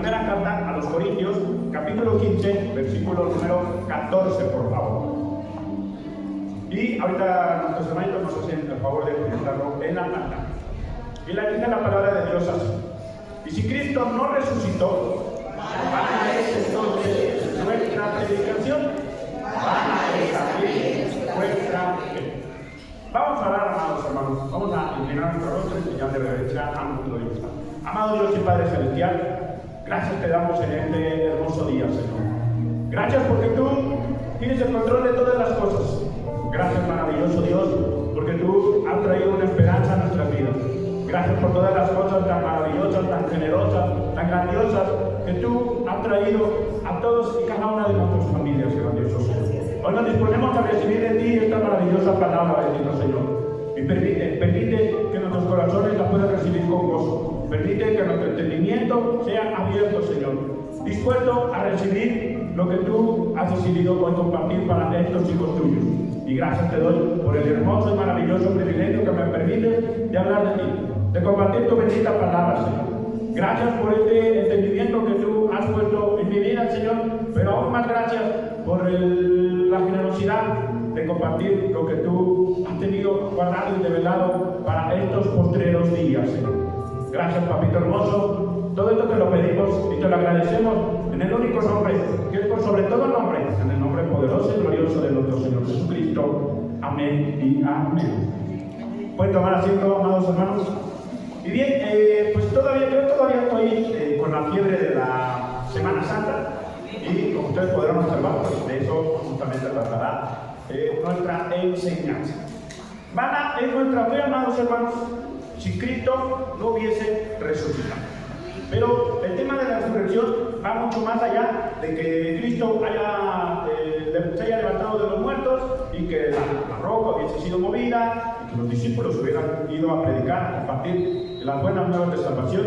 primera carta a los Corintios, capítulo 15, versículo número 14, por favor. Y ahorita nuestros hermanitos nos hacen el favor de presentarlo en la pantalla. Y la dice la palabra de Dios así: y si Cristo no resucitó, vana es entonces nuestra predicación, vana es también nuestra fe. Vamos a orar, amados hermanos. Vamos a inclinar nuestro rostro en señal de reverencia a nuestro Dios. Amado Dios y Padre Celestial, gracias te damos en este hermoso día, Señor. Gracias porque tú tienes el control de todas las cosas. Gracias, maravilloso Dios, porque tú has traído una esperanza a nuestras vidas. Gracias por todas las cosas tan maravillosas, tan generosas, tan grandiosas que tú has traído a todos y cada una de nuestras familias, grandioso Señor. Hoy nos disponemos a recibir de ti esta maravillosa palabra, bendito Señor. Y permite que nuestros corazones la puedan recibir con gozo. Permite que nuestro entendimiento sea abierto, Señor, dispuesto a recibir lo que tú has decidido hoy compartir para estos hijos tuyos. Y gracias te doy por el hermoso y maravilloso privilegio que me permite de hablar de ti, de compartir tu bendita palabra, Señor. Gracias por este entendimiento que tú has puesto en mi vida, Señor, pero aún más gracias por la generosidad de compartir lo que tú has tenido guardado y develado para estos postreros días, Señor. Gracias, papito hermoso. Todo esto te lo pedimos y te lo agradecemos en el único nombre, que es por sobre todo nombre, en el nombre poderoso y glorioso de nuestro Señor Jesucristo. Amén y amén. Pueden tomar asiento, amados hermanos. Y bien, pues yo todavía estoy con la fiebre de la Semana Santa, y como ustedes podrán observar, pues de eso justamente tratará nuestra enseñanza. Vana es nuestra fe, amados hermanos, si Cristo no hubiese resucitado. Pero el tema de la resurrección va mucho más allá de que Cristo se haya levantado de los muertos y que la roca hubiese sido movida y que los discípulos hubieran ido a predicar, a compartir las buenas nuevas de salvación,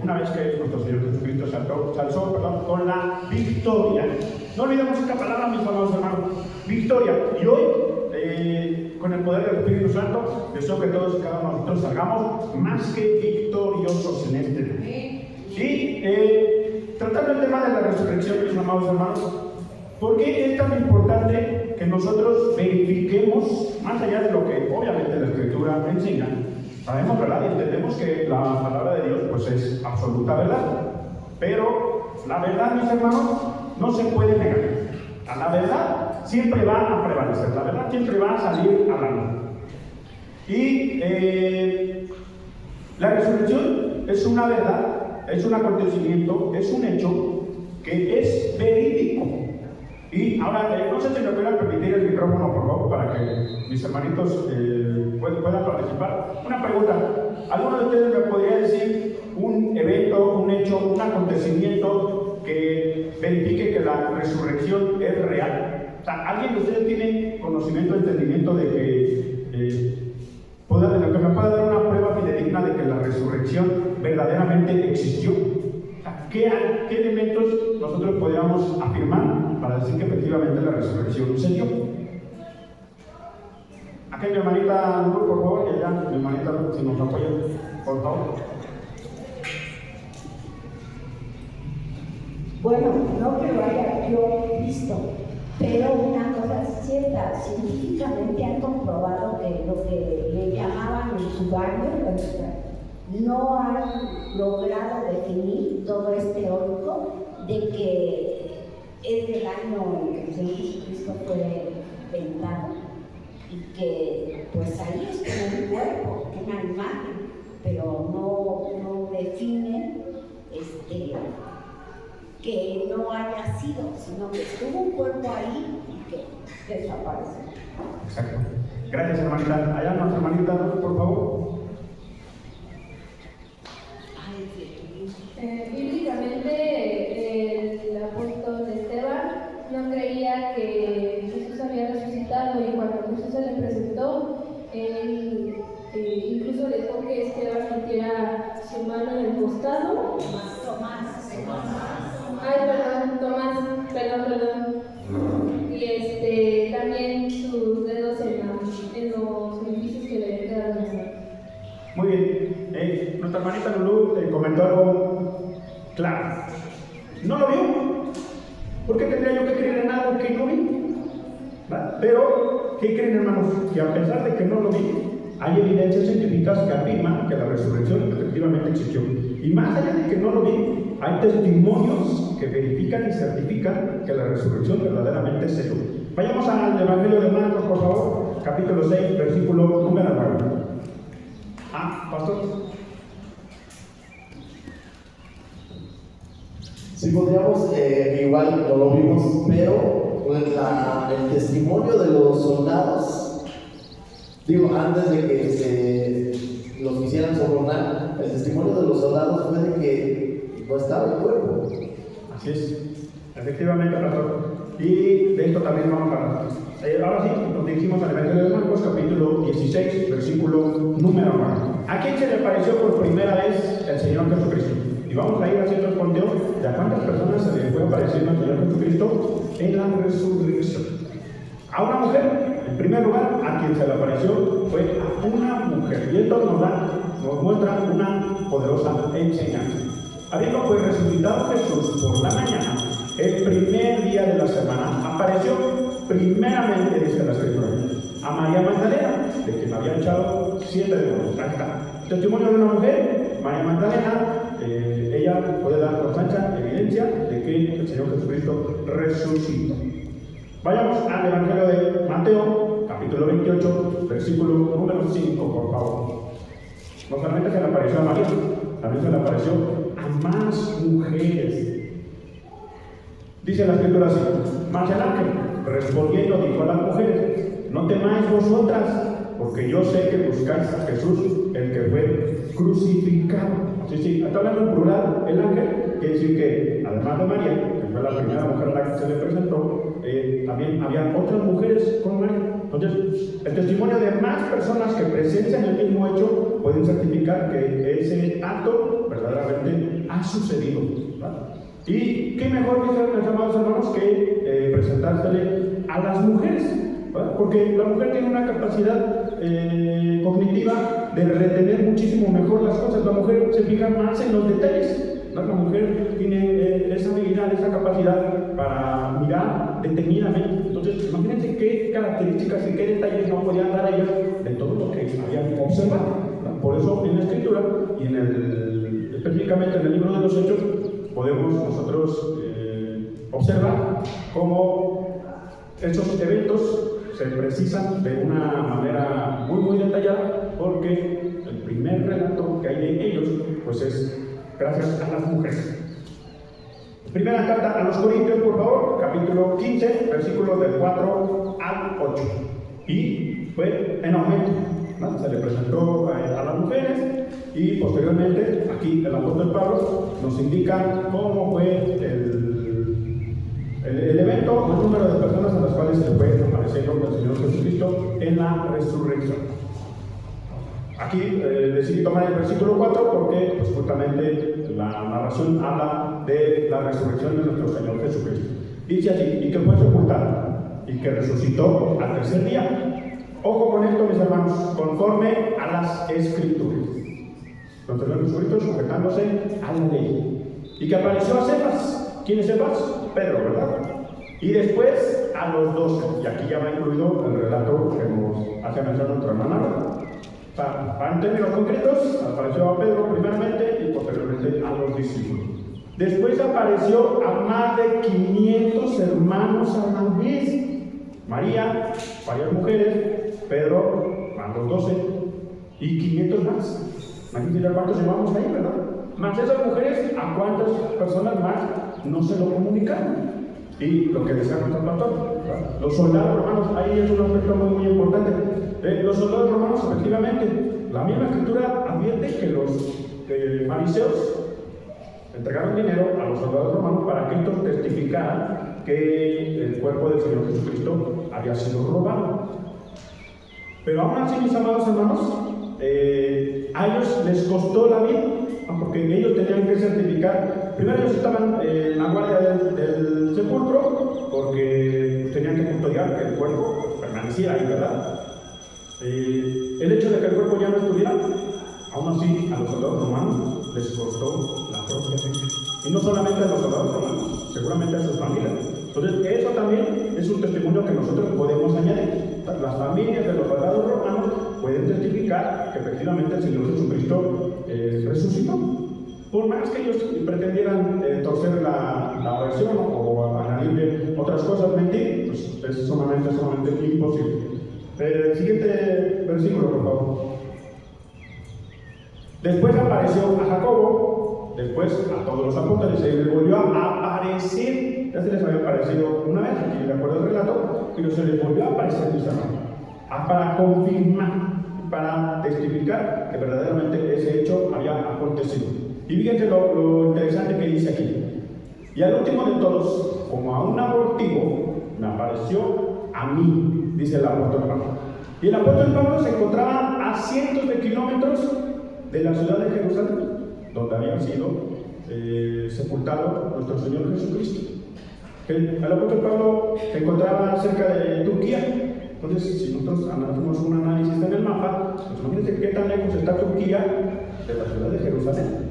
una vez que nuestro Señor Jesucristo se alzó con la victoria. No olvidemos esta palabra, mis amados hermanos, victoria. Y hoy, con el poder del Espíritu Santo, deseo que todos y cada uno de nosotros salgamos más que victoriosos en este día. Y tratando el tema de la resurrección, mis amados hermanos, ¿por qué es tan importante que nosotros verifiquemos, más allá de lo que obviamente la Escritura enseña? Sabemos, ¿verdad? Y entendemos que la palabra de Dios pues es absoluta verdad. Pero la verdad, mis hermanos, no se puede negar. La verdad siempre va a prevalecer, la verdad siempre va a salir a la luz. Y la resurrección es una verdad, es un acontecimiento, es un hecho que es verídico. Y ahora, no sé si me pueden permitir el micrófono, por favor, para que mis hermanitos puedan participar. Una pregunta: ¿alguno de ustedes me podría decir un evento, un hecho, un acontecimiento que verifique que la resurrección es real? O sea, ¿alguien de ustedes tiene conocimiento, entendimiento de que me pueda dar una prueba fidedigna de que la resurrección verdaderamente existió? O sea, ¿qué elementos nosotros podríamos afirmar para decir que efectivamente la resurrección se dio? Aquí mi hermanita Luz, por favor, y allá mi hermanita Luz, si nos apoya, por favor. Bueno, no que lo haya yo visto, pero una cosa es cierta, científicamente han comprobado que lo que le llamaban el subario, no han logrado definir todo este teórico de que es del año en que el Señor Jesucristo fue inventado y que pues ahí es como un cuerpo, una imagen, pero no define que no haya sido, sino que estuvo un cuerpo ahí y que desapareció. Exacto. Gracias, hermanita. Allá nuestra hermanita, por favor. Bíblicamente, el apóstol Esteban no creía que Jesús había resucitado, y cuando Jesús se le presentó, él incluso dejó que Esteban metiera su mano en el costado. Perdón. Y también sus dedos en los orificios que le quedaron. claro. No lo vio. ¿Por qué tendría yo que creer en algo que no vi? ¿Verdad? Pero, ¿qué creen, hermanos? Que a pesar de que no lo vi, hay evidencias científicas que afirman que la resurrección efectivamente existió. Y más allá de que no lo vi, hay testimonios que verifican y certifican que la resurrección verdaderamente se dio. Vayamos al Evangelio de Marcos, por favor, capítulo 6, versículo número 9. Pastor. Si podríamos, igual no lo vimos, pero el testimonio de los soldados, antes de que los quisieran sobornar, el testimonio de los soldados fue de que no estaba el cuerpo. Así es, efectivamente, pastor. Y de esto también vamos a hablar. Ahora sí, nos dirigimos al Evangelio de Marcos, capítulo 16, versículo número 9. ¿A quién se le apareció por primera vez el Señor Jesucristo? Y vamos a ir haciendo el conteo de a cuántas personas se le fue apareciendo al Señor Jesucristo en la resurrección. A una mujer, en primer lugar, a quien se le apareció fue a una mujer. Y esto nos muestra una poderosa enseñanza. Habiendo pues resucitado Jesús por la mañana, el primer día de la semana, apareció primeramente, dice la Escritura, a María Magdalena, de quien había echado 7 demonios. Aquí está. Testimonio de una mujer, María Magdalena. Ella puede dar constancia, evidencia de que el Señor Jesucristo resucitó. Vayamos al Evangelio de Mateo, capítulo 28, versículo número 5, por favor. No solamente se le apareció a María, también se le apareció a más mujeres. Dice la Escritura así: mas el ángel, respondiendo, dijo a las mujeres: no temáis vosotras, porque yo sé que buscáis a Jesús, el que fue crucificado. Sí, está hablando en plural el ángel, quiere decir que además de María, que fue la primera mujer a la que se le presentó, también había otras mujeres con María. Entonces, el testimonio de más personas que presencian el mismo hecho pueden certificar que ese acto verdaderamente ha sucedido, ¿verdad? Y qué mejor, mis amados hermanos, que presentársele a las mujeres, ¿verdad? Porque la mujer tiene una capacidad cognitiva de retener muchísimo mejor las cosas. La mujer se fija más en los detalles, ¿verdad? La mujer tiene esa habilidad, esa capacidad para mirar detenidamente. Entonces, imagínense qué características y qué detalles no podían dar ellas de todo lo que habían observado, ¿verdad? Por eso en la Escritura y específicamente en el libro de los Hechos podemos nosotros observar cómo esos eventos se precisan de una manera muy detallada, porque el primer relato que hay de ellos pues es gracias a las mujeres. Primera carta a los Corintios, por favor, capítulo 15, versículos del 4 al 8. Y fue en aumento, ¿no? Se le presentó a las mujeres, y posteriormente aquí el apóstol Pablo nos indica cómo fue el evento o el número de personas a las cuales se fue apareciendo el Señor Jesucristo en la resurrección. Aquí decidí tomar el versículo 4 porque pues, justamente la narración habla de la resurrección de nuestro Señor Jesucristo. Dice así: y que fue sepultado y que resucitó al tercer día. Ojo con esto, mis hermanos, conforme a las Escrituras. Nuestro Señor Jesucristo sujetándose a la ley. Y que apareció a Cefas. ¿Quién es Cefas? Pedro, ¿verdad? Y después a los 12. Y aquí ya va incluido el relato que nos hace mención nuestra hermana. O sea, en términos concretos, apareció a Pedro primeramente y posteriormente a los discípulos. Después apareció a más de 500 hermanos a la vez. María, varias mujeres, Pedro, más los 12 y 500 más. Imagínense cuántos llevamos ahí, ¿verdad? Más esas mujeres, ¿a cuántas personas más no se lo comunicaron? Y lo que decía nuestro pastor, ¿verdad? Los soldados romanos, ahí es un aspecto muy importante. Los soldados romanos, efectivamente, la misma Escritura advierte que los fariseos entregaron dinero a los soldados romanos para que estos testificaran que el cuerpo del Señor Jesucristo había sido robado. Pero aún así, mis amados hermanos, a ellos les costó la vida, porque ellos tenían que certificar. Primero, ellos estaban en la guardia del sepulcro, porque tenían que custodiar que el cuerpo permaneciera ahí, ¿verdad? El hecho de que el cuerpo ya no estuviera, aún así a los soldados romanos les costó la propia vida. Y no solamente a los soldados romanos, seguramente a sus familias. Entonces, eso también es un testimonio que nosotros podemos añadir. Las familias de los soldados romanos pueden testificar que efectivamente el Señor Jesucristo resucitó. Por más que ellos pretendieran torcer la versión o añadirle otras cosas, mentir, pues es sumamente imposible. Siguiente versículo, por favor. Después apareció a Jacobo, después a todos los apóstoles, y les volvió a aparecer. Ya se les había aparecido una vez, aquí de acuerdo al relato, pero se les volvió a aparecer, mis hermanos, para confirmar, para testificar que verdaderamente ese hecho había acontecido. Y fíjense lo interesante que dice aquí. Y al último de todos, como a un abortivo, me apareció a mí, dice el apóstol Pablo. Y el apóstol Pablo se encontraba a cientos de kilómetros de la ciudad de Jerusalén, donde había sido sepultado nuestro Señor Jesucristo. El apóstol Pablo se encontraba cerca de Turquía. Entonces, si nosotros hacemos un análisis en el mapa, pues imagínense qué tan lejos está Turquía de la ciudad de Jerusalén.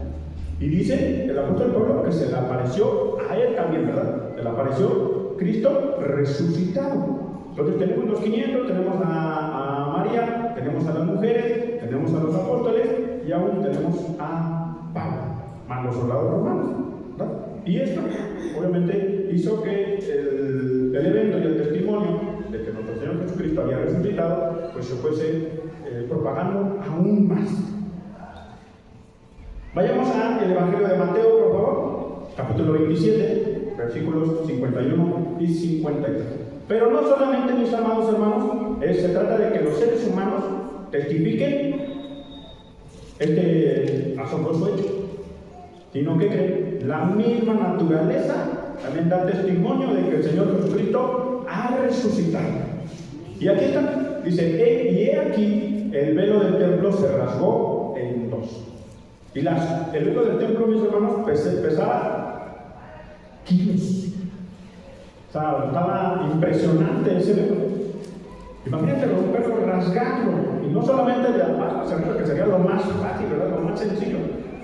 Y dice el apóstol Pablo que se le apareció a él también, ¿verdad? Se le apareció Cristo resucitado. Entonces tenemos los 500, tenemos a María, tenemos a las mujeres, tenemos a los apóstoles y aún tenemos a Pablo, más los soldados romanos, ¿verdad? Y esto obviamente hizo que el evento y el testimonio de que nuestro Señor Jesucristo había resucitado pues se fuese propagando aún más. Vayamos al Evangelio de Mateo, por favor, capítulo 27, versículos 51 y 53. Pero no solamente, mis amados hermanos, se trata de que los seres humanos testifiquen este asombroso hecho, sino que la misma naturaleza también da testimonio de que el Señor Jesucristo ha resucitado. Y aquí está, dice, y he aquí, el velo del templo se rasgó en dos. Y el velo del templo, mis hermanos, pesaba kilos. O sea, estaba impresionante ese velo. Imagínate romperlo, rasgarlo. Y no solamente de abajo hacia arriba, que sería lo más fácil, ¿verdad? Lo más sencillo.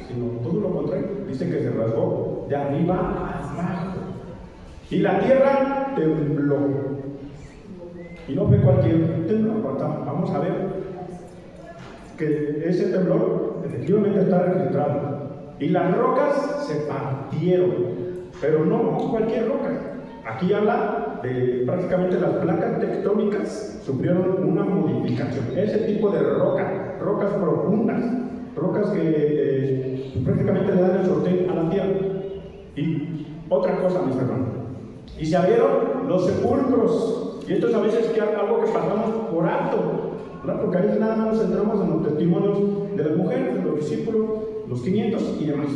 Sino todo lo contrario. Dice que se rasgó de arriba a abajo. Y la tierra tembló. Y no fue cualquier temblor. Vamos a ver que ese temblor efectivamente está registrado. Y las rocas se partieron. Pero no cualquier roca. Aquí habla de prácticamente las placas tectónicas sufrieron una modificación. Ese tipo de rocas profundas, rocas que prácticamente le dan el sostén a la tierra. Y otra cosa, mis hermanos, y se abrieron los sepulcros. Y esto es a veces algo que pasamos por alto, ¿verdad? Porque a veces nada más nos centramos en los testimonios de las mujeres, de los discípulos, los 500 y demás.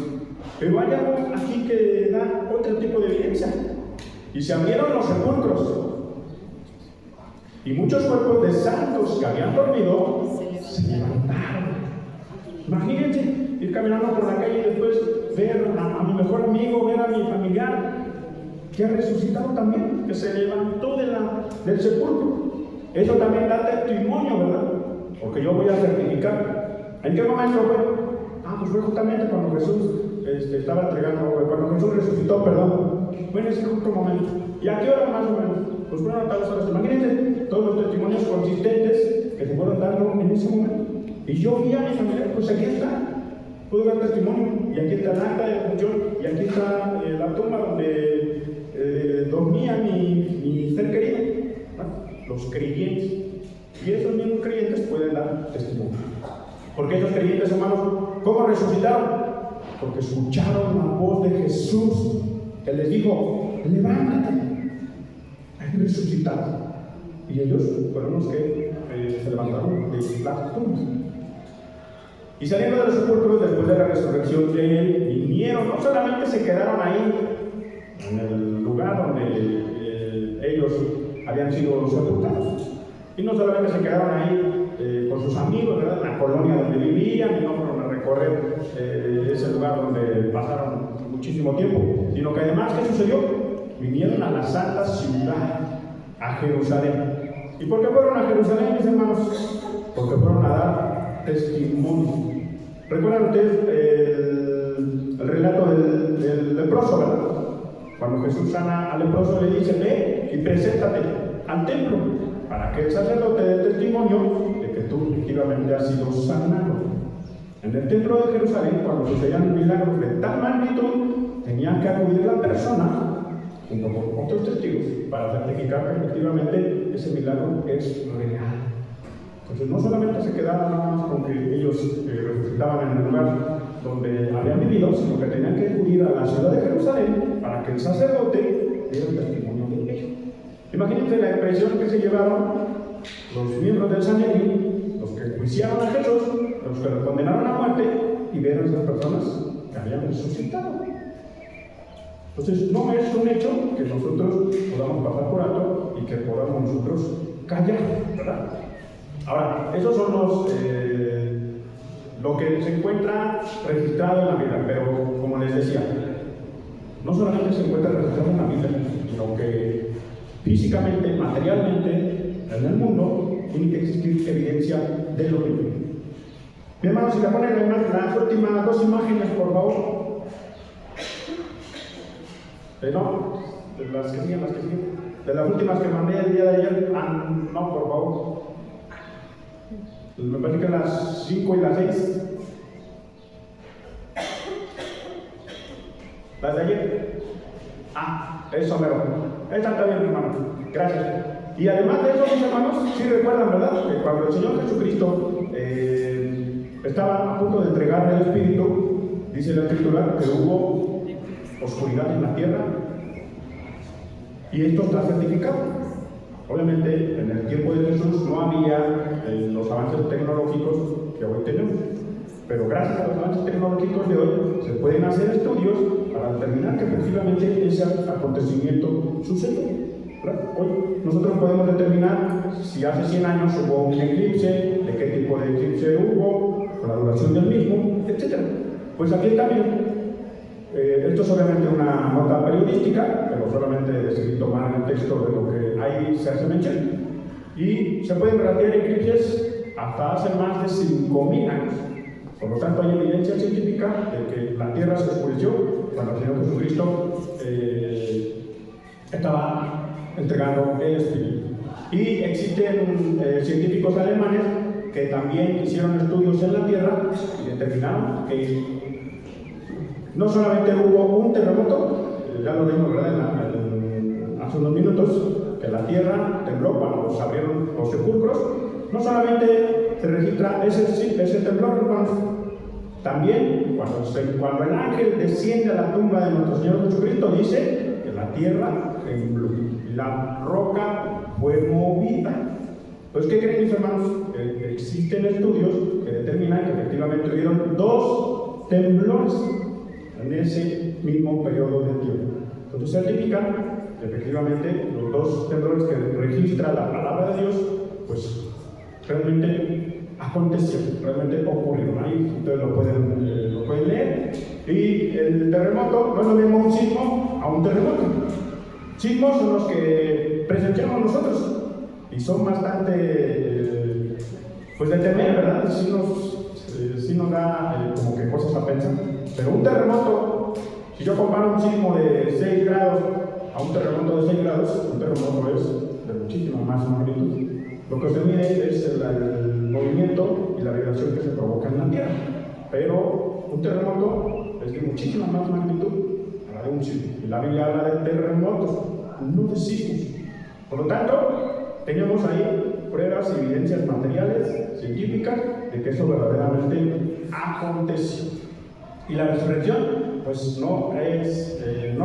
Pero hay algo aquí que da otro tipo de evidencia. Y se abrieron los sepulcros. Y muchos cuerpos de santos que habían dormido se levantaron. Imagínense ir caminando por la calle y después ver a mi mejor amigo, ver a mi familiar que ha resucitado también, que se levantó del sepulcro. Eso también da testimonio, ¿verdad? Porque yo voy a certificar. ¿En qué momento fue? Pues fue justamente cuando Jesús estaba entregando, cuando Jesús resucitó, perdón. Fue en ese justo momento. ¿Y a qué hora más o menos? Pues fueron a tales horas. Imagínense todos los testimonios consistentes que se fueron dando en ese momento. Y yo vi a mi familia, pues aquí está. Puedo dar testimonio. Y aquí está el acta de función. Y aquí está la tumba donde dormía mi ser querido. ¿No? Los creyentes. Y esos mismos creyentes pueden dar testimonio. Porque esos creyentes, hermanos, ¿cómo resucitaron? Porque escucharon la voz de Jesús, que les dijo, levántate, hay resucitado. Y ellos fueron los que se levantaron de las tumbas. Y saliendo de los sepulcros después de la resurrección de él, vinieron, no solamente se quedaron ahí, en el lugar donde ellos habían sido sepultados, y no solamente se quedaron ahí con sus amigos, ¿verdad? En la colonia donde vivían, y no fueron a recorrer ese lugar donde pasaron muchísimo tiempo, sino que además, ¿qué sucedió? Vinieron a la santa ciudad, a Jerusalén. ¿Y por qué fueron a Jerusalén, mis hermanos? Porque fueron a dar testimonio. ¿Recuerdan ustedes el relato del el leproso, ¿verdad? Cuando Jesús sana al leproso le dice, ve y preséntate al templo para que el sacerdote dé testimonio de que tú efectivamente has sido sanado. En el templo de Jerusalén, cuando sucedían milagros de tal magnitud, tenía que acudir la persona junto con otros testigos para certificar que efectivamente ese milagro es real. Entonces no solamente se quedaban nada más con que ellos resucitaban en el lugar donde habían vivido, sino que tenían que acudir a la ciudad de Jerusalén para que el sacerdote diera el testimonio de ello. Imagínense la impresión que se llevaron los miembros del Sanedrín, los que juiciaron a Jesús, los que lo condenaron a muerte, y ver a esas personas que habían resucitado. Entonces no es un hecho que nosotros podamos pasar por alto y que podamos nosotros callar, ¿verdad? Ahora, esos son lo que se encuentra registrado en la Biblia, pero como les decía, no solamente se encuentra registrado en la Biblia, sino que físicamente, materialmente, en el mundo, tiene que existir evidencia de lo que vive. Mi hermano, si le ponen las últimas dos imágenes, por favor. No, de las que siguen. De las últimas que mandé el día de ayer, no, por favor. Me parece que las 5 y las 6. Las de ayer. Eso mero. Esta está bien, hermano. Gracias. Y además de eso, mis hermanos, sí recuerdan, ¿verdad? Que cuando el Señor Jesucristo estaba a punto de entregarle el Espíritu, dice la Escritura que hubo oscuridad en la tierra, y esto está certificado. Obviamente, en el tiempo de Jesús no había los avances tecnológicos que hoy tenemos, pero gracias a los avances tecnológicos de hoy se pueden hacer estudios para determinar que efectivamente ese acontecimiento sucedió. Hoy nosotros podemos determinar si hace 100 años hubo un eclipse, de qué tipo de eclipse hubo, con la duración del mismo, etc. Pues aquí también. Esto es obviamente una nota periodística, pero solamente decidí tomar el texto de lo que ahí se hace mención. Y se pueden rastrear eclipses hasta hace más de 5.000 años. Por lo tanto, hay evidencia científica de que la Tierra se oscureció cuando el Señor Jesucristo estaba entregando el Espíritu. Y existen científicos alemanes que también hicieron estudios en la Tierra y determinaron que no solamente hubo un terremoto, ya lo vimos, ¿verdad? Hace unos minutos, que la tierra tembló cuando se abrieron los sepulcros. No solamente se registra ese temblor, hermanos, también cuando el ángel desciende a la tumba de nuestro Señor Jesucristo, dice que la tierra tembló y la roca fue movida. Pues, ¿qué creen, mis hermanos? Existen estudios que determinan que efectivamente hubieron 2 temblores en ese mismo periodo de tiempo. Entonces certifican que efectivamente los 2 temblores que registra la palabra de Dios, pues realmente acontecieron, realmente ocurrieron. Ahí ustedes lo pueden leer. Y el terremoto no es lo mismo un sismo a un terremoto. Sismos son los que presenciamos nosotros y son bastante pues de temer, ¿verdad? Sí nos da como que cosas a pensar. Pero un terremoto, si yo comparo un sismo de 6 grados a un terremoto de 6 grados, un terremoto es de muchísima más magnitud. Lo que se mide es el movimiento y la vibración que se provoca en la Tierra. Pero un terremoto es de muchísima más magnitud a la de un sismo. Y la Biblia habla de terremotos, no de sismos. Por lo tanto, tenemos ahí pruebas y evidencias materiales, científicas, de que eso verdaderamente aconteció. Y la resurrección, pues no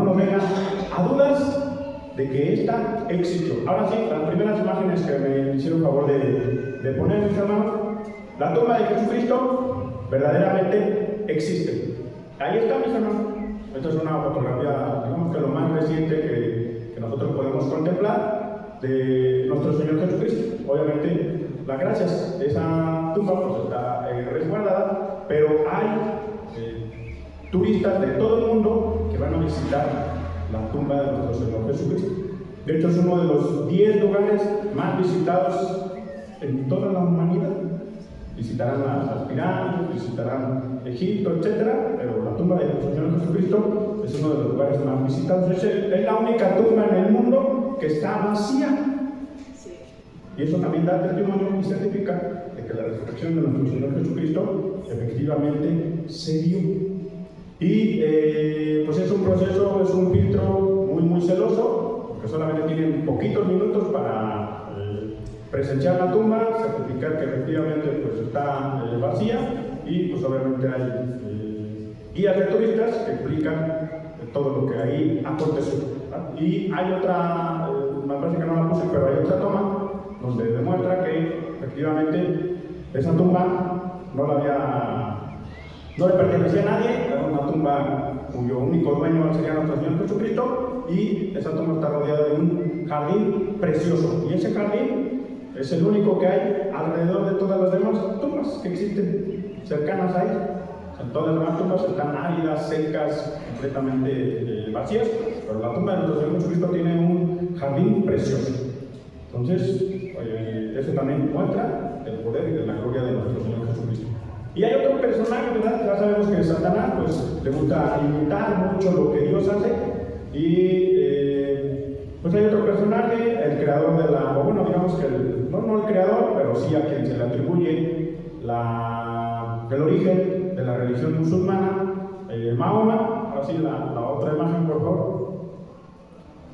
nos deja a dudas de que esta existió. Ahora sí, las primeras imágenes que me hicieron favor de poner, mis hermanos, la tumba de Jesucristo verdaderamente existe. Ahí está, mis hermanos. Esta es una fotografía, digamos que lo más reciente que nosotros podemos contemplar de nuestro Señor Jesucristo. Obviamente, las gracias de esa tumba pues está resguardada, pero hay turistas de todo el mundo que van a visitar la tumba de nuestro Señor Jesucristo. De hecho, es uno de los 10 lugares más visitados en toda la humanidad. visitarán las pirámides, visitarán Egipto, etc. Pero la tumba de nuestro Señor Jesucristo es uno de los lugares más visitados. Es la única tumba en el mundo que está vacía. Y eso también da testimonio y certifica de que la resurrección de nuestro Señor Jesucristo efectivamente se dio. Y pues es un proceso, es un filtro muy celoso, porque solamente tienen poquitos minutos para presenciar la tumba, certificar que efectivamente pues, está vacía, y pues obviamente hay guías de turistas que explican todo lo que ahí aconteció. Y hay otra, me parece que no la puse, pero hay otra toma donde demuestra que efectivamente esa tumba no le pertenecía a nadie, era una tumba cuyo único dueño sería nuestro Señor Jesucristo, y esa tumba está rodeada de un jardín precioso, y ese jardín es el único que hay alrededor de todas las demás tumbas que existen cercanas a él. Todas las demás tumbas están áridas, secas, completamente vacías, pero la tumba de nuestro Señor Jesucristo tiene un jardín precioso. Entonces, eso también muestra el poder y la gloria de nuestro Señor Jesucristo. Y hay otro personaje, ¿verdad? Ya sabemos que Satanás pues, le gusta imitar mucho lo que Dios hace, y pues hay otro personaje, el creador de la, o bueno, digamos que no el creador, pero sí a quien se le atribuye el origen de la religión musulmana, Mahoma. Así la otra imagen, por favor.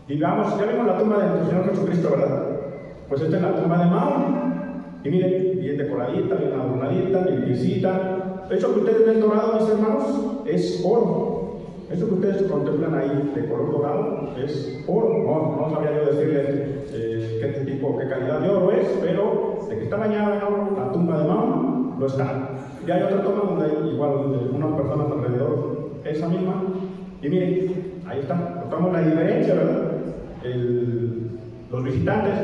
Y veamos, ya vimos la tumba de nuestro Señor Jesucristo, ¿verdad? Pues esta es la tumba de Mahoma. Y miren, bien decoradita, bien adornadita, limpiecita. Eso que ustedes ven dorado, mis hermanos, es oro. Eso que ustedes contemplan ahí de color dorado es oro. No sabría yo decirles qué calidad de oro es, pero de que está bañada en oro la tumba de Mahoma, lo está. Y hay otra toma donde hay igual unas personas alrededor, esa misma. Y miren, ahí está. Notamos la diferencia, ¿verdad? Los visitantes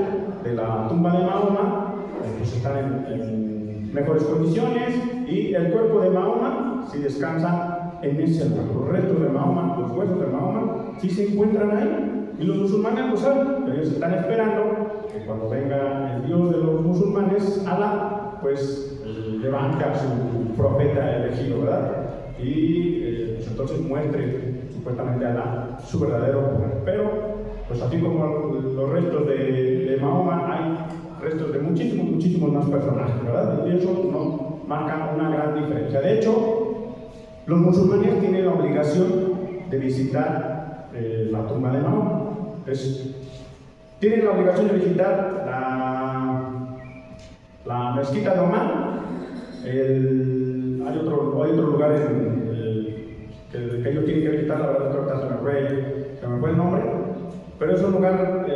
de la tumba de Mahoma pues están en mejores condiciones, y el cuerpo de Mahoma sí descansa en ese lugar. Los restos de Mahoma, los huesos de Mahoma, sí se encuentran ahí, y los musulmanes lo saben. Ellos están esperando que cuando venga el Dios de los musulmanes, Alá, pues levante a su profeta elegido, ¿verdad? Y pues entonces muestre supuestamente a Alá su verdadero poder. Pero, pues así como los restos de Mahoma, hay restos de muchísimos más personajes, ¿verdad? Y eso nos marca una gran diferencia. De hecho, los musulmanes tienen la obligación de visitar la tumba de Mahoma. Tienen la obligación de visitar la mezquita de Omán. Hay otro lugar que ellos tienen que visitar, la verdad creo que se me fue el nombre, pero es un lugar,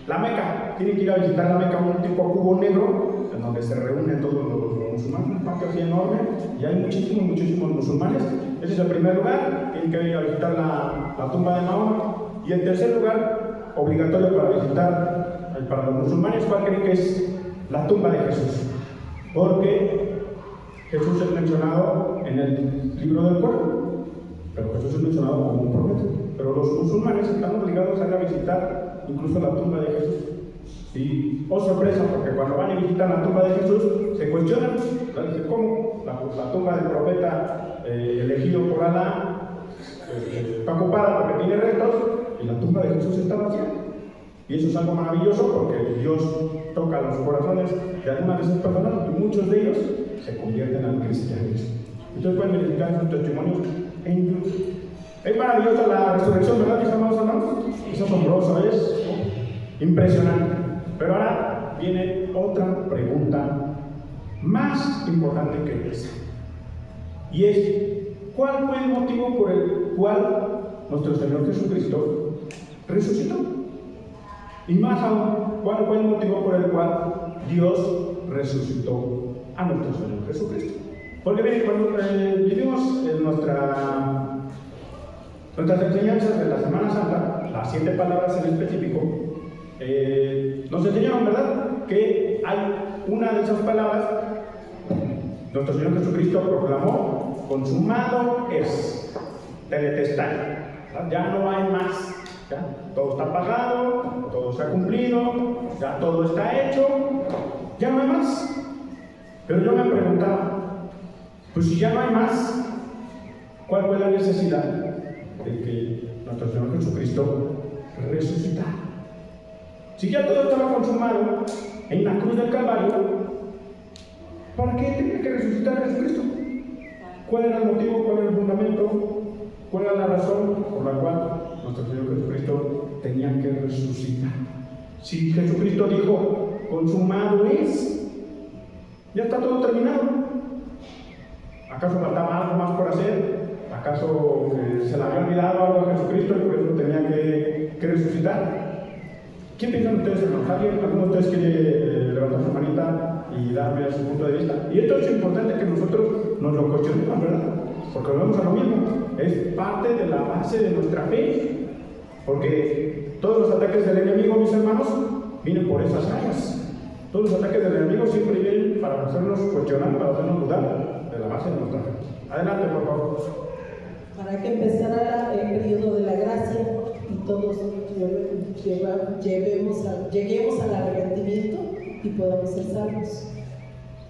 la Meca. Tienen que ir a visitar la Meca, un tipo cubo negro, en donde se reúnen todos los musulmanes, un parque así enorme, y hay muchísimos musulmanes. Ese es el primer lugar. Tienen que ir a visitar la tumba de Mahoma. Y el tercer lugar, obligatorio para visitar para los musulmanes, ¿cuál creen que es? La tumba de Jesús. Porque Jesús es mencionado en el libro del Corán, pero Jesús es mencionado como un profeta. Pero los musulmanes están obligados a ir a visitar incluso la tumba de Jesús. Y, oh sorpresa, porque cuando van a visitar la tumba de Jesús, se cuestionan, ¿cómo? La tumba del profeta elegido por Alá está ocupada porque tiene restos, y la tumba de Jesús está vacía. Y eso es algo maravilloso, porque Dios toca los corazones de algunas de esas personas, y muchos de ellos se convierten al cristianismo. Ustedes pueden verificar esos testimonios en YouTube. Es maravillosa la resurrección, ¿verdad, mis amados hermanos? Es asombroso, es impresionante. Pero ahora viene otra pregunta más importante que esa. Y es, ¿cuál fue el motivo por el cual nuestro Señor Jesucristo resucitó? Y más aún, ¿cuál fue el motivo por el cual Dios resucitó a nuestro Señor Jesucristo? Porque miren, cuando vivimos en nuestras enseñanzas de la Semana Santa, las 7 palabras en específico, nos enseñaron, ¿verdad?, que hay una de esas palabras. Nuestro Señor Jesucristo proclamó: consumado es, teletestai, ¿verdad? Ya no hay más, ¿ya? Todo está pagado, todo se ha cumplido, ya todo está hecho, ya no hay más. Pero yo me preguntaba, pues si ya no hay más, ¿cuál fue la necesidad de que nuestro Señor Jesucristo resucitara? Si ya todo estaba consumado en la cruz del Calvario, ¿para qué tenía que resucitar Jesucristo? ¿Cuál era el motivo? ¿Cuál era el fundamento? ¿Cuál era la razón por la cual nuestro Señor Jesucristo tenía que resucitar? Si Jesucristo dijo, consumado es, ya está todo terminado. ¿Acaso faltaba algo más por hacer? ¿Acaso se le había olvidado algo a Jesucristo y por eso tenía que resucitar? ¿Qué piensan ustedes, hermanos? ¿Alguno de ustedes quiere levantar su manita y darme su punto de vista? Y esto es importante que nosotros nos lo cuestionemos, ¿verdad? Porque volvemos a lo mismo. Es parte de la base de nuestra fe. Porque todos los ataques del enemigo, mis hermanos, vienen por esas áreas. Todos los ataques del enemigo siempre vienen para hacernos cuestionar, para hacernos dudar de la base de nuestra fe. Adelante, por favor. Para que empezara el periodo de la gracia y todos lleguemos al arrepentimiento y podamos ser salvos.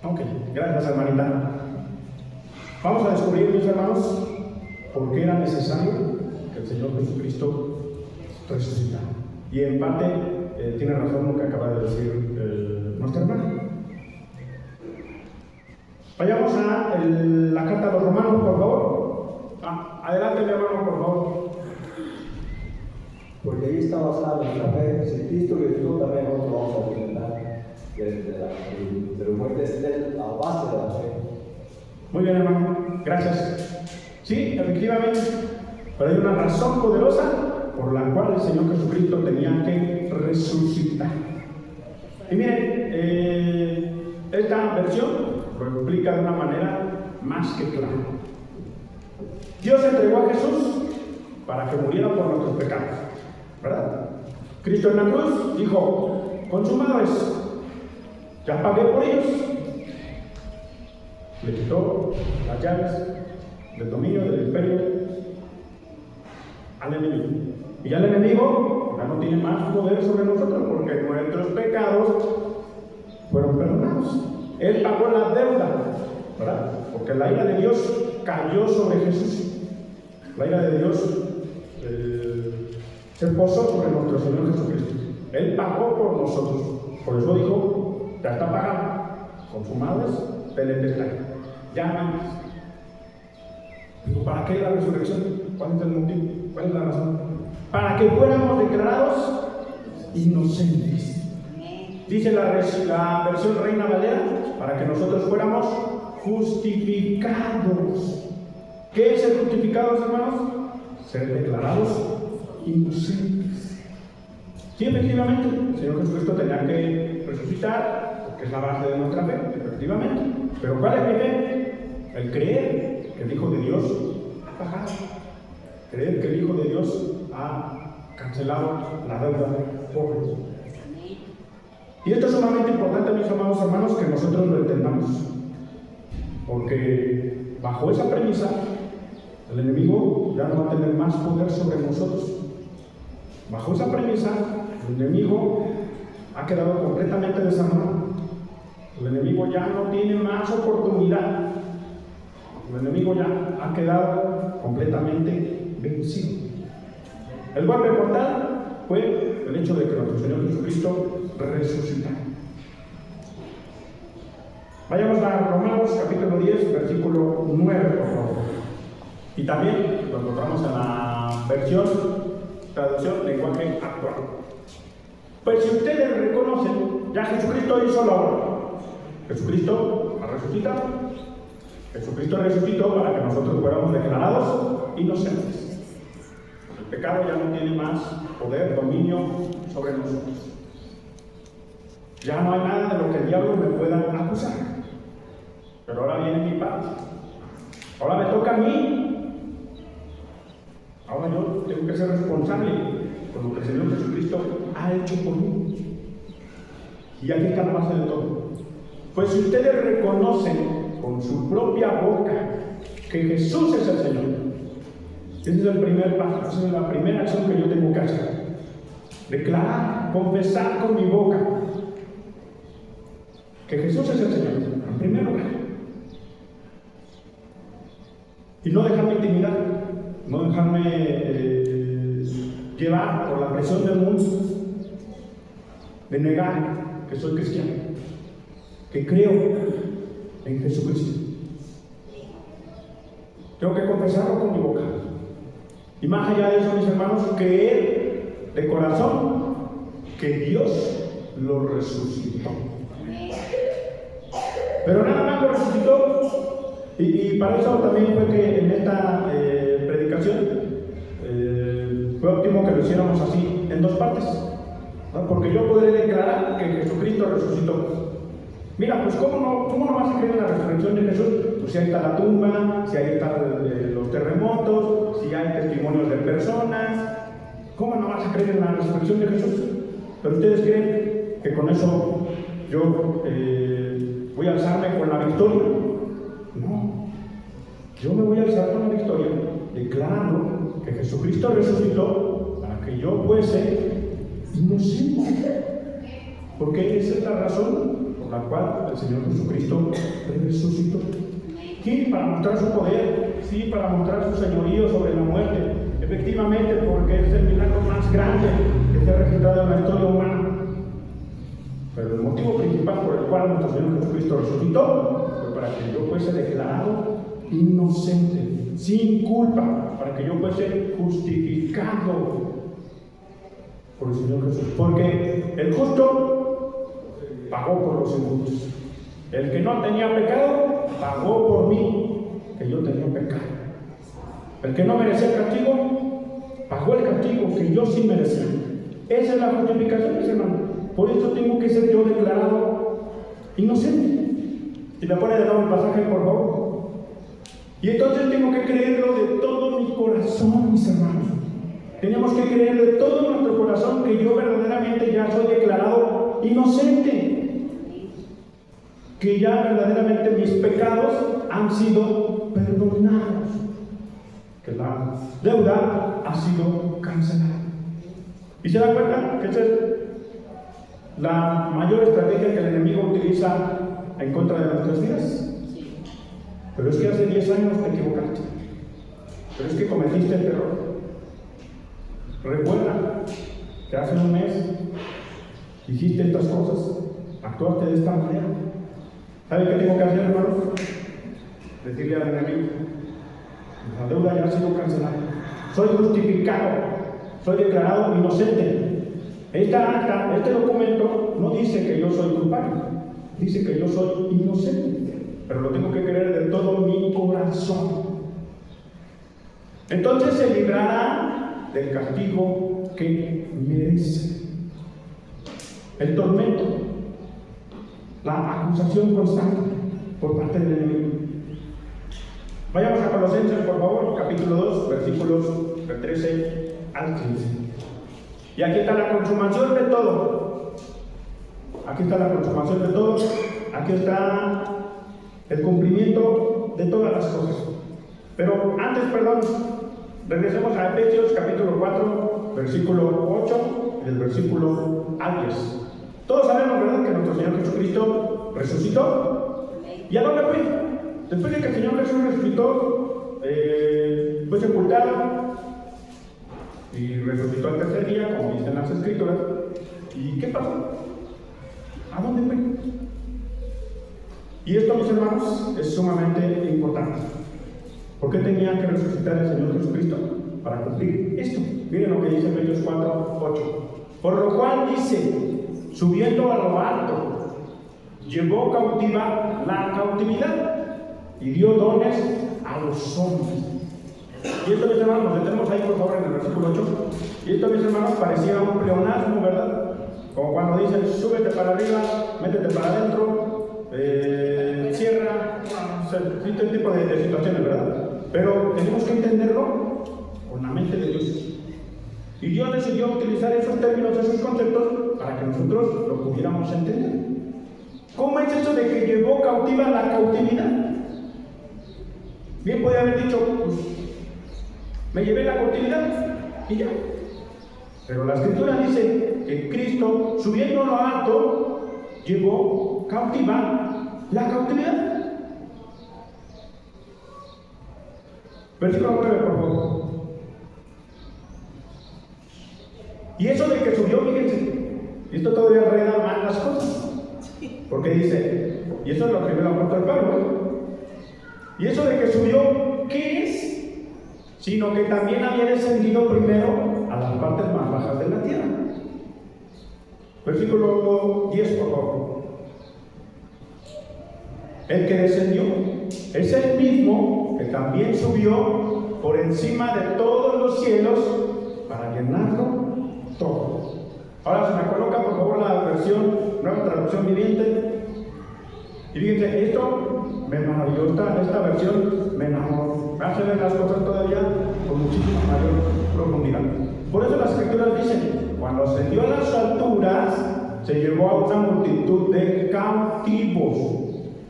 Ok, gracias, hermanita. Vamos a descubrir, mis hermanos, por qué era necesario que el Señor Jesucristo resucitara. Y en parte tiene razón lo que acaba de decir nuestra hermana. Vayamos a la carta a los Romanos, por favor. Adelante, mi hermano, por favor. Porque ahí está basada nuestra fe. Si Cristo resucitó, también nosotros vamos a resucitar de los muertos, es la base de la fe. Muy bien, hermano, gracias. Sí, efectivamente, pero hay una razón poderosa por la cual el Señor Jesucristo tenía que resucitar. Y miren, esta versión lo explica de una manera más que clara. Dios entregó a Jesús para que muriera por nuestros pecados, ¿verdad? Cristo en la cruz dijo, consumado es, ya pagué por ellos. Le quitó las llaves del dominio del imperio al enemigo. Y ya el enemigo ya no tiene más poder sobre nosotros porque nuestros pecados fueron perdonados. Él pagó la deuda, ¿verdad? Porque la ira de Dios cayó sobre Jesús. La ira de Dios se posó sobre nuestro Señor Jesucristo. Él pagó por nosotros. Por eso dijo, ya está pagado. Consumado es, teletestai. Ya no hay más. Digo, ¿para qué la resurrección? ¿Cuál es el motivo? ¿Cuál es la razón? Para que fuéramos declarados inocentes. Dice la versión Reina Valera, para que nosotros fuéramos justificados. ¿Qué es ser justificados, hermanos? Ser declarados inocentes. Sí, efectivamente, el Señor Jesucristo tenía que resucitar, porque es la base de nuestra fe, efectivamente. Pero ¿cuál es mi fe? El creer que el Hijo de Dios ha pagado. Creer que el Hijo de Dios ha cancelado la deuda por nosotros. Y esto es sumamente importante, mis amados hermanos, que nosotros lo entendamos. Porque bajo esa premisa, el enemigo ya no va a tener más poder sobre nosotros. Bajo esa premisa, el enemigo ha quedado completamente desarmado. El enemigo ya no tiene más oportunidad. El enemigo ya ha quedado completamente vencido. El golpe mortal fue el hecho de que nuestro Señor Jesucristo resucitara. Vayamos a Romanos capítulo 10, versículo 9, por favor. Y también lo encontramos en la traducción lenguaje actual. Pues si ustedes reconocen, ya Jesucristo hizo la obra. Jesucristo ha resucitado. Jesucristo resucitó para que nosotros fuéramos declarados inocentes. El pecado ya no tiene más poder, dominio sobre nosotros. Ya no hay nada de lo que el diablo me pueda acusar. Pero ahora viene mi parte. Ahora me toca a mí. Ahora yo tengo que ser responsable con lo que el Señor Jesucristo ha hecho por mí. Y aquí está la base de todo. Pues si ustedes reconocen con su propia boca que Jesús es el Señor, ese es el primer paso, esa es la primera acción que yo tengo que hacer. Declarar, confesar con mi boca que Jesús es el Señor. En primer lugar. Y no dejarme intimidar, no dejarme llevar por la presión del mundo, de negar que soy cristiano, que creo en Jesucristo. Tengo que confesarlo con mi boca. Y más allá de eso, mis hermanos, creer de corazón que Dios lo resucitó. Pero nada más lo resucitó. Y para eso también fue que en esta predicación fue óptimo que lo hiciéramos así, en dos partes, ¿no? Porque yo podré declarar que Jesucristo resucitó. Mira, pues ¿cómo no vas a creer en la resurrección de Jesús? Pues si ahí está la tumba, si ahí están los terremotos, si hay testimonios de personas, ¿cómo no vas a creer en la resurrección de Jesús? Pero ustedes creen que con eso yo voy a alzarme con la victoria. No, yo me voy a alzar con la victoria declarando que Jesucristo resucitó para que yo fuese inocente. Porque esa es la razón por la cual el Señor Jesucristo resucitó. Sí, para mostrar su poder, sí, para mostrar su señorío sobre la muerte, efectivamente, porque es el milagro más grande que se ha registrado en la historia humana. Pero el motivo principal por el cual nuestro Señor Jesucristo resucitó fue para que yo fuese declarado inocente, sin culpa, para que yo fuese justificado por el Señor Jesús. Porque el justo pagó por los injustos. El que no tenía pecado pagó por mí, que yo tenía pecado. El que no merecía el castigo pagó el castigo que yo sí merecía. Esa es la justificación, mis hermanos. Por eso tengo que ser yo declarado inocente. Y me pone de nuevo el pasaje, por favor. Y entonces tengo que creerlo de todo mi corazón, mis hermanos. Tenemos que creer de todo nuestro corazón que yo verdaderamente ya soy declarado inocente. Que ya verdaderamente mis pecados han sido perdonados. Que la deuda ha sido cancelada. ¿Y se da cuenta que esa es la mayor estrategia que el enemigo utiliza en contra de nuestras vidas? Pero es que hace 10 años te equivocaste. Pero es que cometiste el error. Recuerda que hace un mes hiciste estas cosas, actuaste de esta manera. ¿Sabe qué tengo que hacer, hermanos? Decirle al enemigo: la deuda ya ha sido cancelada. Soy justificado, soy declarado inocente. Esta acta, este documento no dice que yo soy culpable, dice que yo soy inocente, pero lo tengo que creer de todo mi corazón. Entonces se librará del castigo que merece. El tormento, la acusación constante por parte del enemigo. Vayamos a Colosenses, por favor, capítulo 2, versículos del 13 al 15. Y aquí está la consumación de todo. Aquí está la consumación de todo. Aquí está el cumplimiento de todas las cosas. Pero antes, regresemos a Efesios capítulo 4, versículo 8 y del versículo al 10. Todos sabemos, ¿verdad?, que nuestro Señor Jesucristo resucitó. ¿Y a dónde fue? Después de que el Señor Jesús resucitó, fue sepultado y resucitó al tercer día, como dicen las Escrituras. ¿Y qué pasó? ¿A dónde fue? Y esto, mis hermanos, es sumamente importante. ¿Por qué tenía que resucitar el Señor Jesucristo? Para cumplir esto. Miren lo que dice Efesios 4, 8. Por lo cual dice: subiendo a lo alto, llevó cautiva la cautividad y dio dones a los hombres. Y esto, mis hermanos, nos detenemos ahí, por favor, en el versículo 8. Y esto, mis hermanos, parecía un pleonasmo, ¿verdad? Como cuando dicen: súbete para arriba, métete para adentro, cierra, este tipo de situaciones, ¿verdad? Pero tenemos que entenderlo con la mente de Dios. Y Dios decidió utilizar esos términos, esos conceptos, para que nosotros lo pudiéramos entender. ¿Cómo es eso de que llevó cautiva la cautividad? Bien podía haber dicho: pues, me llevé la cautividad y ya. Pero la Escritura dice que Cristo, subiendo a lo alto, llevó cautiva la cautividad. Versículo 9, por favor. Y eso de que subió, fíjense, esto todavía enreda más las cosas. Porque dice, y eso es lo que me lo aportó el Pablo, y eso de que subió, ¿qué es? Sino que también había descendido primero a las partes más bajas de la tierra. Versículo 10, por favor. El que descendió es el mismo que también subió por encima de todos los cielos para llenarlo todo. Ahora se me coloca por favor la versión, nueva traducción viviente. Y fíjense, esto me maravilló, esta versión me enamoró. Me hace ver las cosas todavía con muchísima mayor profundidad. Por eso las escrituras dicen, cuando ascendió a las alturas, se llevó a una multitud de cautivos.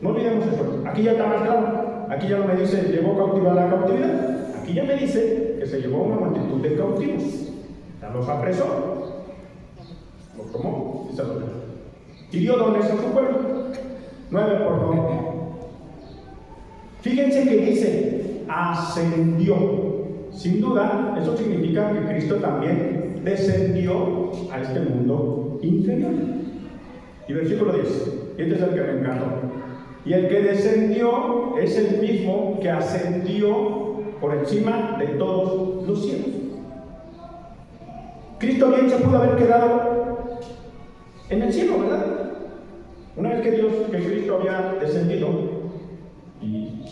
No olvidemos eso. Aquí ya está más claro. Aquí ya no me dice, llevó cautiva a la cautividad. Aquí ya me dice que se llevó a una multitud de cautivos. Ya los apresó, los tomó y se los dio. Y dio dones a su pueblo. 9, por favor. Fíjense que dice, ascendió. Sin duda, eso significa que Cristo también descendió a este mundo inferior. Y versículo 10, y este es el que me encantó. Y el que descendió es el mismo que ascendió por encima de todos los cielos. Cristo bien se pudo haber quedado en el cielo, ¿verdad? Una vez que Cristo había descendido y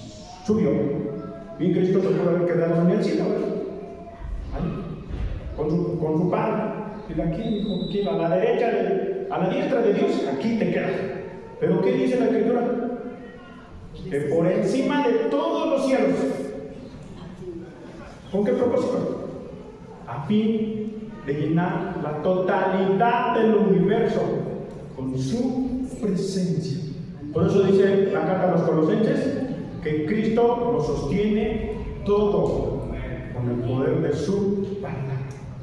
subió, bien Cristo se pudo haber quedado en el cielo, ¿verdad? Ahí, con su Padre. Y aquí, a la derecha, a la diestra de Dios, aquí te quedas. Pero ¿qué dice la Escritura? Que por encima de todos los cielos. ¿Con qué propósito? A fin de llenar la totalidad del universo con su presencia. Por eso dice la carta a los Colosenses que Cristo lo sostiene todo con el poder de su palabra.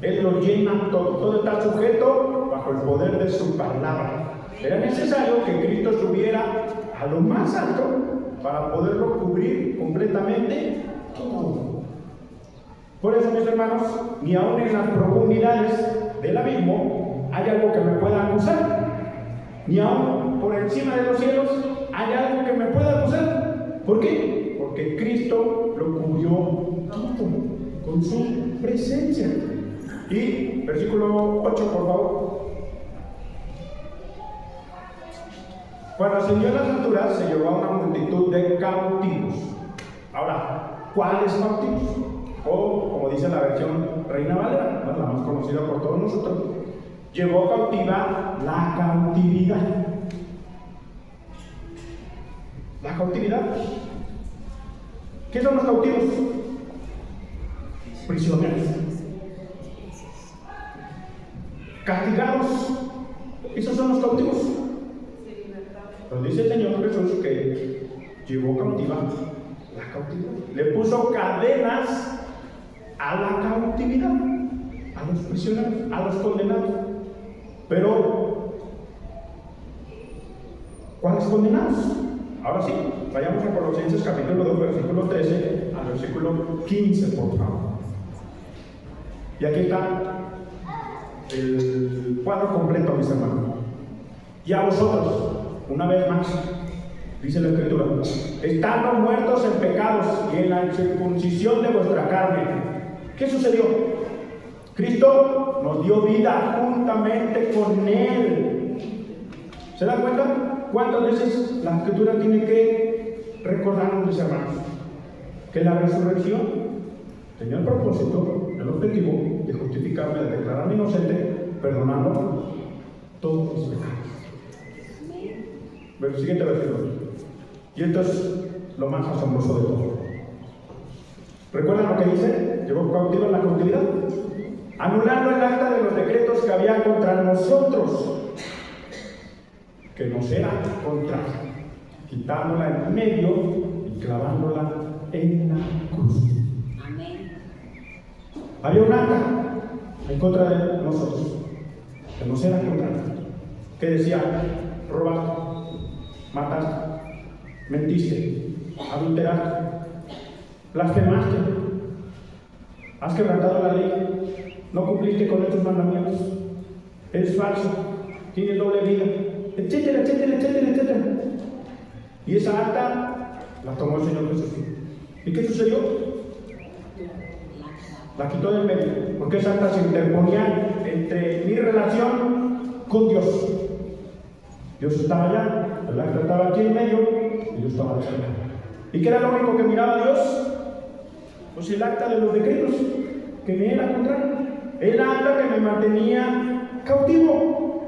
Él lo llena todo, todo está sujeto bajo el poder de su palabra. Era necesario que Cristo subiera a lo más alto para poderlo cubrir completamente todo. Por eso, mis hermanos, ni aun en las profundidades del abismo hay algo que me pueda acusar. Ni aun por encima de los cielos hay algo que me pueda acusar. ¿Por qué? Porque Cristo lo cubrió todo con su presencia. Y versículo 8, por favor. Cuando ascendió a las alturas, se llevó a una multitud de cautivos. Ahora, ¿cuáles cautivos? O, como dice la versión Reina Valera, la más conocida por todos nosotros, llevó cautiva la cautividad. La cautividad. ¿Qué son los cautivos? Prisioneros. Castigados. Esos son los cautivos. Nos dice el Señor Jesús que llevó cautiva la cautividad. Le puso cadenas a la cautividad, a los prisioneros, a los condenados. Pero, ¿cuáles condenados? Ahora sí, vayamos a Colosenses capítulo 2, versículo 13 al versículo 15, por favor. Y aquí está el cuadro completo, mis hermanos. Y a vosotros, una vez más, dice la Escritura, estando muertos en pecados y en la incircuncisión de vuestra carne. ¿Qué sucedió? Cristo nos dio vida juntamente con Él. ¿Se dan cuenta? ¿Cuántas veces la Escritura tiene que recordarnos, mis hermanos, que la resurrección tenía el propósito, el objetivo de justificarme, de declararme inocente, perdonando todos mis pecados? Pero siguiente versículo. Y esto es lo más asombroso de todo. ¿Recuerdan lo que dice? Llevó cautivo en la cautividad. Anulando el acta de los decretos que había contra nosotros, que nos era contra, quitándola en medio y clavándola en la cruz. Amén. Había un acta en contra de nosotros, que nos era contra, que decía: robaste, mataste, mentiste, adulteraste, blasfemaste, has quebrantado la ley, no cumpliste con estos mandamientos, eres falso, tienes doble vida, etcétera, etcétera, etcétera, etcétera. Y esa acta la tomó el Señor Jesús. ¿Y qué sucedió? La quitó del medio, porque esa acta se interponía entre mi relación con Dios. Dios estaba allá, el acta estaba aquí en medio y yo estaba allá. ¿Y qué era lo único que miraba Dios? Pues el acta de los decretos que me era contrario, el acta que me mantenía cautivo,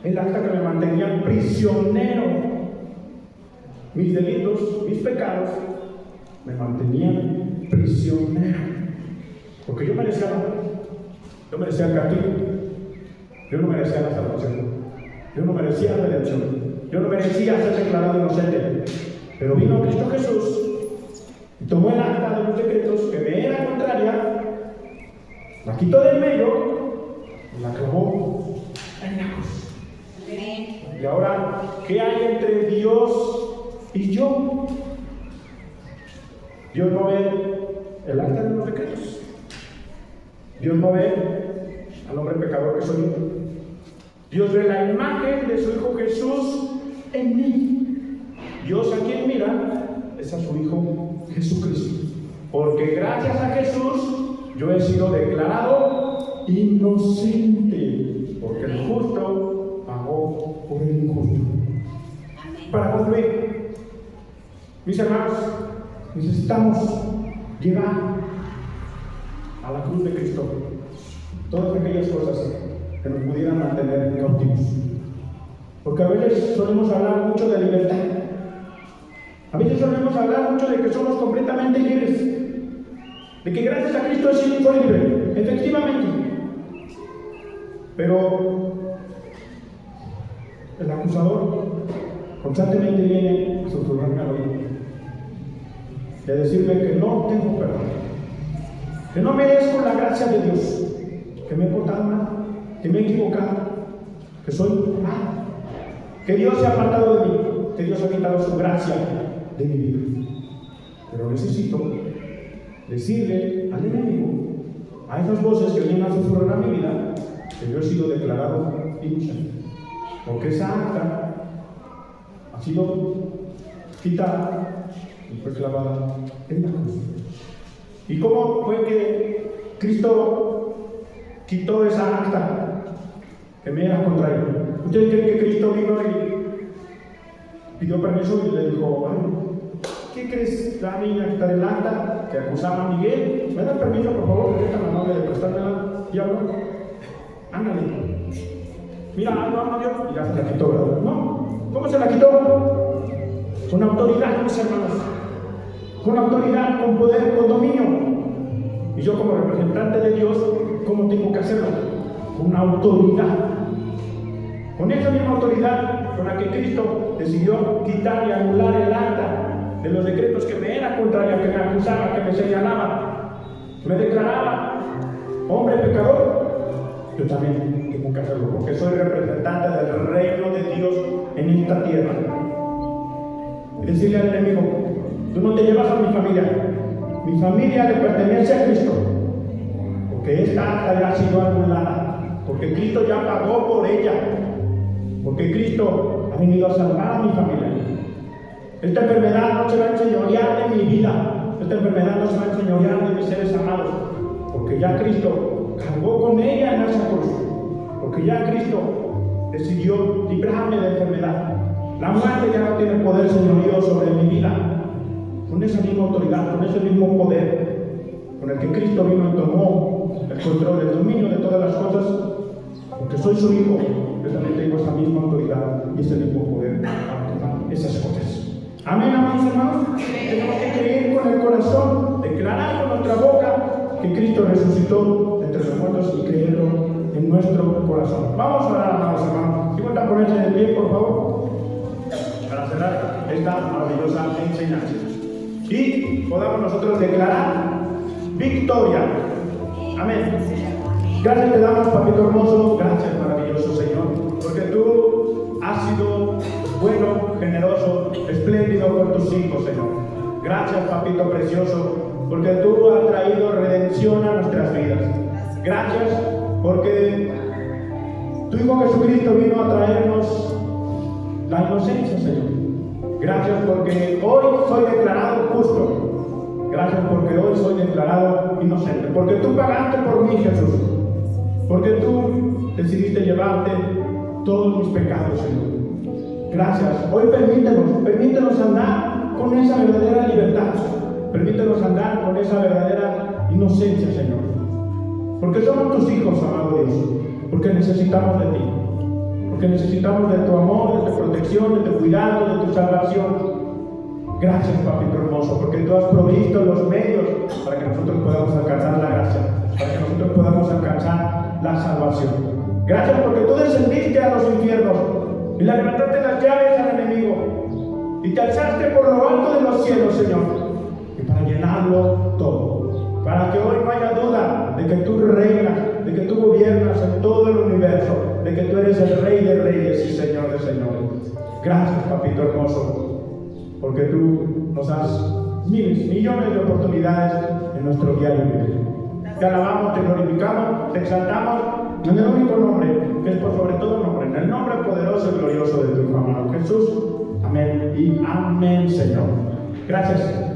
el acta que me mantenía prisionero. Mis delitos, mis pecados me mantenían prisionero, porque yo merecía el castigo, yo no merecía la salvación, yo no merecía la redención, yo no merecía ser declarado inocente, pero vino Cristo Jesús y tomó el acta de los decretos que me era contraria, la quitó del medio y la clavó en la cruz. Y ahora, ¿qué hay entre Dios y yo? Dios no ve el acta de los decretos. Dios no ve al hombre pecador que soy yo. Dios ve la imagen de su Hijo Jesús en mí. Dios a quien mira es a su Hijo Jesucristo. Porque gracias a Jesús yo he sido declarado inocente. Porque el justo pagó por el injusto. Para concluir, mis hermanos, necesitamos llevar a la cruz de Cristo todas aquellas cosas que nos pudieran mantener cautivos. Porque a veces solemos hablar mucho de libertad. A veces solemos hablar mucho de que somos completamente libres. De que gracias a Cristo soy libre. Efectivamente. Pero el acusador constantemente viene a susurrarme al oído, de decirme que no tengo perdón, que no merezco la gracia de Dios, que me he portado mal, que me he equivocado, que soy mal, que Dios se ha apartado de mí, que Dios ha quitado su gracia de mi vida. Pero necesito decirle al enemigo, a esas voces que vienen a susurrar a mi vida, que yo he sido declarado inocente, porque esa acta ha sido quitada y fue clavada en la cruz. ¿Y cómo fue que Cristo quitó esa acta que me era contrario? ¿Ustedes creen que Cristo vino y pidió permiso y le dijo, ¿qué crees? La niña quitar el acta que acusaba a Miguel. ¿Me das permiso, por favor? Que esta amable de prestármela. Diablo, ándale. Mira, no, Dios. Y ya se la quitó, ¿verdad? No. ¿Cómo se la quitó? Con autoridad, mis hermanos. Con autoridad, con poder, con dominio. Y yo como representante de Dios, ¿cómo tengo que hacerlo? Con autoridad. Con esa misma autoridad con la que Cristo decidió quitar y anular el acta de los decretos que me era contraria, que me acusaba, que me señalaba, me declaraba hombre pecador, yo también tengo que hacerlo, porque soy representante del reino de Dios en esta tierra. Y decirle al enemigo, tú no te llevas a mi familia le pertenece a Cristo, porque esta acta ya ha sido anulada, porque Cristo ya pagó por ella, porque Cristo ha venido a salvar a mi familia. Esta enfermedad no se va a enseñorear de mi vida, esta enfermedad no se va a enseñorear de mis seres amados, porque ya Cristo cargó con ella en esa cruz, porque ya Cristo decidió librarme de enfermedad. La muerte ya no tiene poder señorío sobre mi vida. Con esa misma autoridad, con ese mismo poder con el que Cristo vino y tomó el control, el dominio de todas las cosas, porque soy su hijo, yo también tengo esa misma autoridad y ese mismo poder para tomar esas cosas. Amén, amados hermanos. Tenemos que creer con el corazón, declarar con nuestra boca que Cristo resucitó entre los muertos y creerlo en nuestro corazón. Vamos a orar, amados hermanos. Si cuentan ponerse de pie, por favor, para cerrar esta maravillosa enseñanza. Y podamos nosotros declarar victoria. Amén. Gracias te damos, papito hermoso. Gracias, maravilloso Señor, porque tú has sido bueno, generoso, espléndido con tus hijos, Señor. Gracias, papito precioso, porque tú has traído redención a nuestras vidas. Gracias porque tu Hijo Jesucristo vino a traernos la inocencia, Señor. Gracias porque hoy soy declarado justo. Gracias porque hoy soy declarado inocente. Porque tú pagaste por mí, Jesús. Porque tú decidiste llevarte todos mis pecados, Señor. Gracias. Hoy permítenos andar con esa verdadera libertad. Permítenos andar con esa verdadera inocencia, Señor. Porque somos tus hijos, amado Dios. Porque necesitamos de ti. Porque necesitamos de tu amor, de tu protección, de tu cuidado, de tu salvación. Gracias, papito hermoso, porque tú has provisto los medios para que nosotros podamos alcanzar la gracia, para que nosotros podamos alcanzar la salvación. Gracias porque tú descendiste a los infiernos y le levantaste las llaves al enemigo y te alzaste por lo alto de los cielos, Señor, y para llenarlo todo, para que hoy no haya duda de que tú reinas, de que tú gobiernas en todo el universo, de que tú eres el Rey de Reyes y Señor de Señores. Gracias, papito hermoso, porque tú nos das miles, millones de oportunidades en nuestro diario vivir. Te alabamos, te glorificamos, te exaltamos en el único nombre, que es por sobre todo nombre, en el nombre poderoso y glorioso de tu Hijo amado Jesús. Amén y amén, Señor. Gracias.